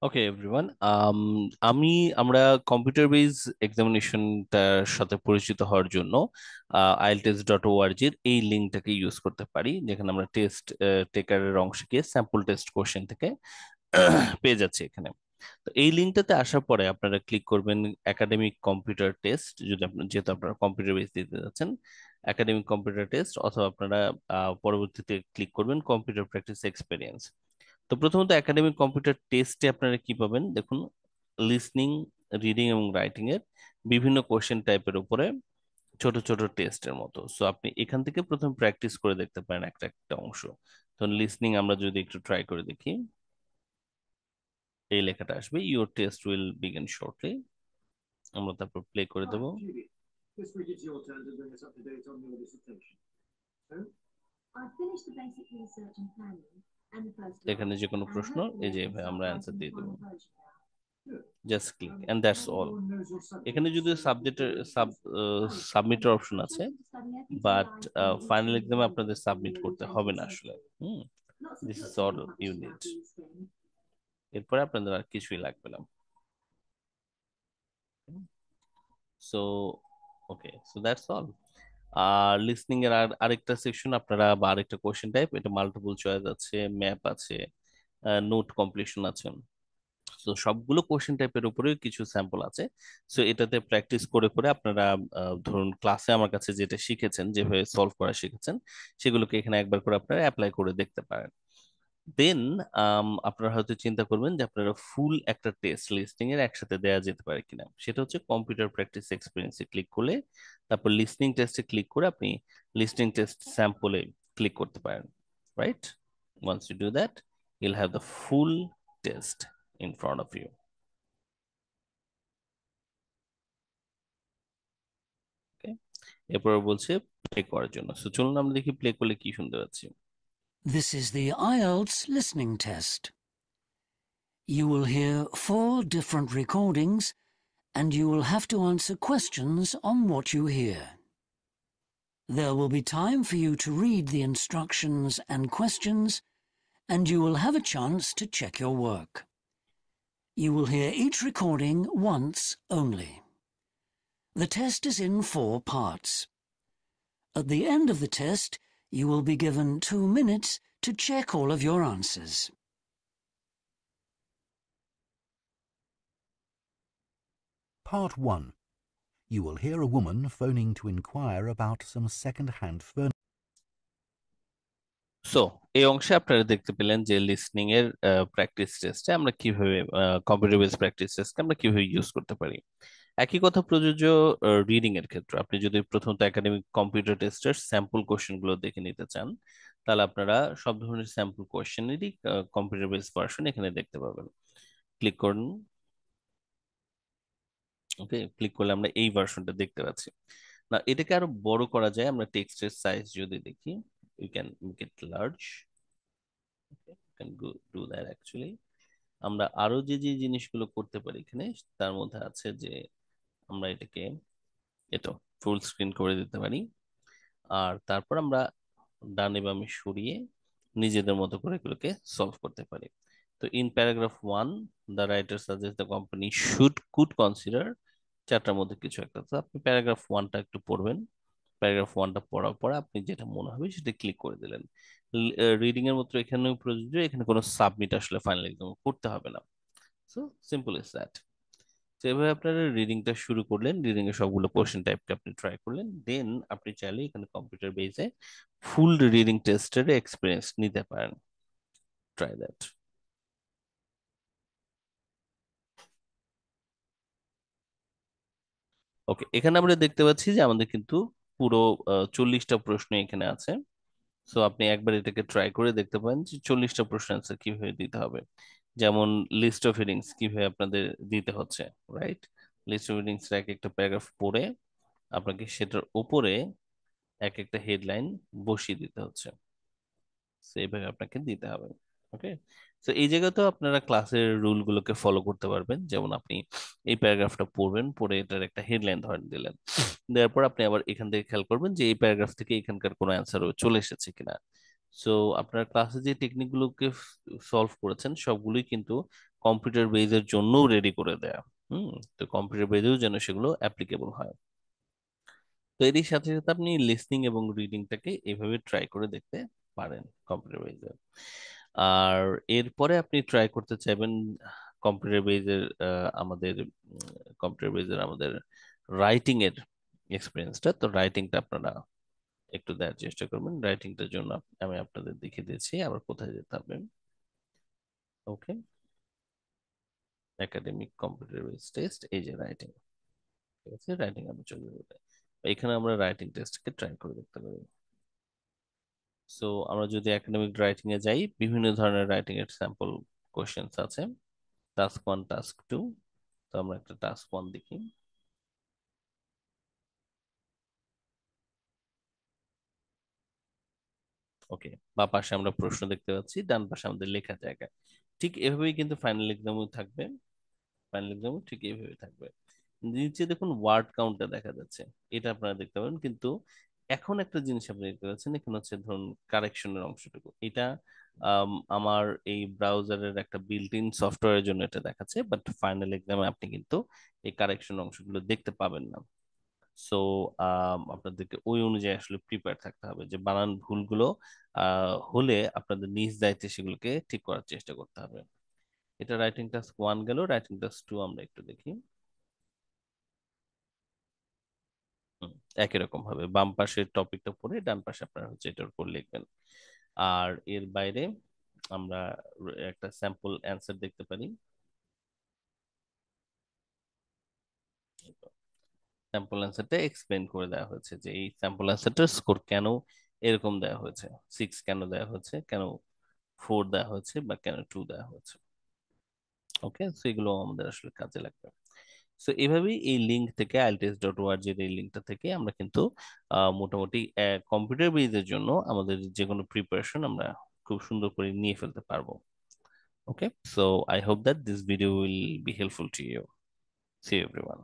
ওকে everyone, আমরা computer base এক্সামিনেশনটার সাথে পরিচিত হওয়ার জন্য ielts.org-র এই লিঙ্কটাকে ইউজ করতে পারি, যেখানে আমরা টেস্ট টেকারের অংশে গিয়ে স্যাম্পল টেস্ট কোশ্চেন থেকে পেয়ে যাচ্ছি এখানে। তো এই লিঙ্কটাতে আসার পরে আপনারা ক্লিক করবেন একাডেমিক কম্পিউটার টেস্ট, যদি আপনার যেহেতু আপনারা কম্পিউটার বেস দিতে যাচ্ছেন, একাডেমিক কম্পিউটার টেস্ট, অথবা আপনারা পরবর্তীতে ক্লিক করবেন কম্পিউটার প্র্যাকটিস এক্সপেরিয়েন্স। তো প্রথমত একাডেমিক কম্পিউটার টেস্টে আপনারা কি পাবেন দেখুন, লিসনিং, রিডিং এবং রাইটিং এর বিভিন্ন কোশ্চেন টাইপের উপরে ছোট ছোট টেস্টের মতো। সো আপনি এখান থেকে প্রথম প্র্যাকটিস করে দেখতে পারেন একটা একটা অংশ। তো লিসনিং আমরা যদি একটু ট্রাই করে দেখি, এই লেখাটা আসবে, your test will begin shortly. আমরা তারপর প্লে করে দেবো। এখানে যে কোনো প্রশ্ন, এই যে ভাই আমরা অ্যান্সার দিয়ে দেবো, just click and that's all. এখানে যদি সাবজেক্টের সাবমিটের অপশন আছে, বাট ফাইনাল এক্সামে আপনাদের সাবমিট করতে হবে না আসলে। Hmm, this is all you need. এরপরে আপনাদের আর কিছুই লাগবে না। So okay, so that's all. আর লিসনিং এর আরেকটা সেকশন আপনারা, বা আরেকটা কোশ্চেন টাইপ, এটা মাল্টিপল চয়েস আছে, ম্যাপ আছে, নোট কমপ্লিশন আছে। তো সবগুলো কোশ্চেন টাইপের উপরে কিছু স্যাম্পল আছে। সো এটাতে প্র্যাকটিস করে করে আপনারা ধরুন ক্লাসে আমার কাছে যেটা শিখেছেন, যেভাবে সলভ করা শিখেছেন, সেগুলোকে এখানে একবার করে আপনারা অ্যাপ্লাই করে দেখতে পারেন। দেন আপনারা হয়তো চিন্তা করবেন যে আপনারা ফুল একটা টেস্ট লিস্টিং এর একসাথে দেওয়া যেতে পারে কিনা। সেটা হচ্ছে কম্পিউটার প্র্যাকটিস এক্সপিরিয়েন্সে ক্লিক করলে, তারপর লিসনিং টেস্টে ক্লিক করে আপনি লিসনিং টেস্ট স্যাম্পলে ক্লিক করতে পারেন, right? Once you do that, you'll have the full test in front of you. এরপর বলছে প্লে করার জন্য। সো চলুন আমরা দেখি প্লে করলে কি শুনতে পাচ্ছি। This is the IELTS listening test. You will hear 4 different recordings and you will have to answer questions on what you hear. There will be time for you to read the instructions and questions, and you will have a chance to check your work. You will hear each recording once only. The test is in 4 parts. At the end of the test, you will be given 2 minutes to check all of your answers. Part 1. You will hear a woman phoning to inquire about some second-hand furniture. So এই অংশে আপনারা দেখতে পেলেন যে listening এর practice টেস্টে আমরা কিভাবে, কম্পিউটার বেস প্র্যাকটিস টেস্টে আমরা কিভাবে ইউজ করতে পারি। একই কথা প্রযোজ্য রিডিং এর ক্ষেত্রে। আপনি যদি প্রথমত একাডেমিক কম্পিউটার টেস্টের স্যাম্পল কোশ্চেন গুলো দেখে নিতে চান, তাহলে আপনারা সব ধরনের স্যাম্পল কোশ্চেনেরই কম্পিউটার বেস ভার্সন এখানে দেখতে পাবেন। ক্লিক করুন। ওকে, ক্লিক করলে আমরা এই ভার্সনটা দেখতে পাচ্ছি। না, এটাকে আরো বড় করা যায়। আমরা টেক্সটের সাইজ যদি দেখি, you can make it large, can do that actually. আমরা আরো যে যে জিনিসগুলো করতে পারি এখানে, তার মধ্যে আছে যে আমরা এটাকে এটা ফুল স্ক্রিন করে দিতে পারি। আর তারপর আমরা ডানে বামে সরিয়ে নিজেদের মতো করে এগুলোকে সলভ করতে পারি। তো in paragraph 1, the writer suggest the company could consider, চারটার মধ্যে কিছু একটা। তো আপনি প্যারাগ্রাফ 1টা একটু পড়বেন। প্যারাগ্রাফ 1টা পড়ার পর আপনি যেটা মনে হবে সেটা ক্লিক করে দিলেন। রিডিং এর মতো এখানেও প্রযোজ্য, এখানে কোনো সাবমিট আসলে ফাইনাল একদম করতে হবে না। So simple is that. তো এভাবে আপনারা রিডিংটা শুরু করলেন, রিডিং এর সবগুলো কোশ্চেন টাইপকে আপনি ট্রাই করলেন। দেন আপনি চাইলে এখানে কম্পিউটার বেসে ফুল রিডিং টেস্টের এক্সপিরিয়েন্স নিতে পারেন। Try that. ওকে, এখানে আমরা দেখতে পাচ্ছি যে আমাদের কিন্তু পুরো 40টা প্রশ্ন এখানে আছে। সো আপনি একবার এটাকে ট্রাই করে দেখতে পারেন যে 40টা প্রশ্ন আনসার কিভাবে দিতে হবে। যেমন লিস্ট অফ হেডিংস কিভাবে আপনাদের দিতে হচ্ছে, রাইট? লিস্ট অফ হেডিংস এক একটা প্যারাগ্রাফ পড়ে আপনাকে সেটার উপরে এক একটা হেডলাইন বসিয়ে দিতে হচ্ছে। So এইভাবে আপনাকে দিতে হবে। ওকে, তো এই জায়গাতেও আপনারা ক্লাসের রুল গুলোকে ফলো করতে পারবেন। যেমন আপনি এই প্যারাগ্রাফটা পড়বেন, পড়ে এটার একটা হেডলাইন ধরেন দিলেন, দেওয়ার পর আপনি আবার এখান থেকে খেয়াল করবেন যে এই প্যারাগ্রাফ থেকে এখানকার কোনো অ্যান্সারও চলে এসেছে কিনা। সো আপনার ক্লাসে যে টেকনিক গুলোকে সলভ করেছেন সবগুলোই কিন্তু কম্পিউটার বেজের জন্যও রেডি করে দেয়া। তো কম্পিউটার বেজেও যেন সেগুলো অ্যাপ্লিকেবল হয়। তো এরই সাথে সাথে আপনি লিসনিং এবং রিডিংটাকে এভাবে ট্রাই করে দেখতে পারেন কম্পিউটার বেজে। আর এরপরে আপনি ট্রাই করতে চাইবেন কম্পিউটার বেজের আমাদের কম্পিউটার বেজের আমাদের রাইটিং এর এক্সপিরিয়েন্সটা। তো রাইটিংটা আপনারা একটু দেওয়ার চেষ্টা করবেন। রাইটিংটার জন্য আমি আপনাদের দেখিয়ে দিয়েছি আবার কোথায় যেতে হবে। ওকে, একাডেমিক কম্পিউটার বেস টেস্ট, এই যে রাইটিং, ঠিক আছে, রাইটিং আমি চলে যাবে। এখানে আমরা রাইটিং টেস্টকে ট্রাই করে দেখতে পারি। সো আমরা যদি একাডেমিক রাইটিং এ যাই, বিভিন্ন ধরনের রাইটিং এর স্যাম্পল কোশ্চেন্স আছে। Task 1, task 2। তো আমরা একটা টাস্ক 1 দেখি। ওকে, বা পাশে আমরা প্রশ্ন দেখতে পাচ্ছি, ডান পাশে আমাদের লেখা জায়গা। ঠিক এভাবেই কিন্তু ফাইনাল এক্সামও থাকবে। ফাইনাল এক্সামও ঠিক এইভাবে থাকবে। নিচে দেখুন ওয়ার্ড কাউন্টটা দেখা যাচ্ছে, এটা আপনারা দেখতে পাবেন। কিন্তু এখন একটা জিনিস আপনি দেখতে পাচ্ছেন, এখানে হচ্ছে ধরুন কারেকশনের অংশটুকু, এটা আমার এই ব্রাউজারের একটা বিল্ট ইন সফটওয়্যারের জন্য এটা দেখাচ্ছে, বাট ফাইনাল এক্সামে আপনি কিন্তু এই কারেকশন অংশগুলো দেখতে পাবেন না। সো আপনাদেরকে ওই অনুযায়ী আসলে প্রিপেয়ার থাকতে হবে, যে বানান ভুলগুলো হলে আপনাদের নিজ দায়িত্বে সেগুলোকে ঠিক করার চেষ্টা করতে হবে। এটা রাইটিং টাস্ক 1 গেল। রাইটিং টাস্ক 2 আমরা একটু দেখি। হুম, একই রকম ভাবে বাম পাশের টপিকটা পড়ে ডান পাশে আপনারা হচ্ছে এটার উপর লিখবেন। আর এর বাইরে আমরা একটা স্যাম্পল অ্যান্সার দেখতে পারি। স্যাম্পল অ্যান্সারটা এক্সপ্লেন করে দেওয়া হয়েছে যে এই স্যাম্পল অ্যান্সারটার স্কোর কেন এরকম দেওয়া হয়েছে, 6 কেন দেওয়া হয়েছে, কেন 4 দেওয়া হয়েছে, বা কেন 2 দেওয়া হয়েছে। ওকে, সো এগুলো আমাদের আসলে কাজে লাগবে। সো এভাবেই এই লিঙ্ক থেকে ielts.org এর এই লিঙ্কটা থেকে আমরা কিন্তু মোটামুটি কম্পিউটার বেজের জন্য আমাদের যে কোনো প্রিপারেশন আমরা খুব সুন্দর করে নিয়ে ফেলতে পারবো। Okay, so I hope that this video will be helpful to you. See you everyone.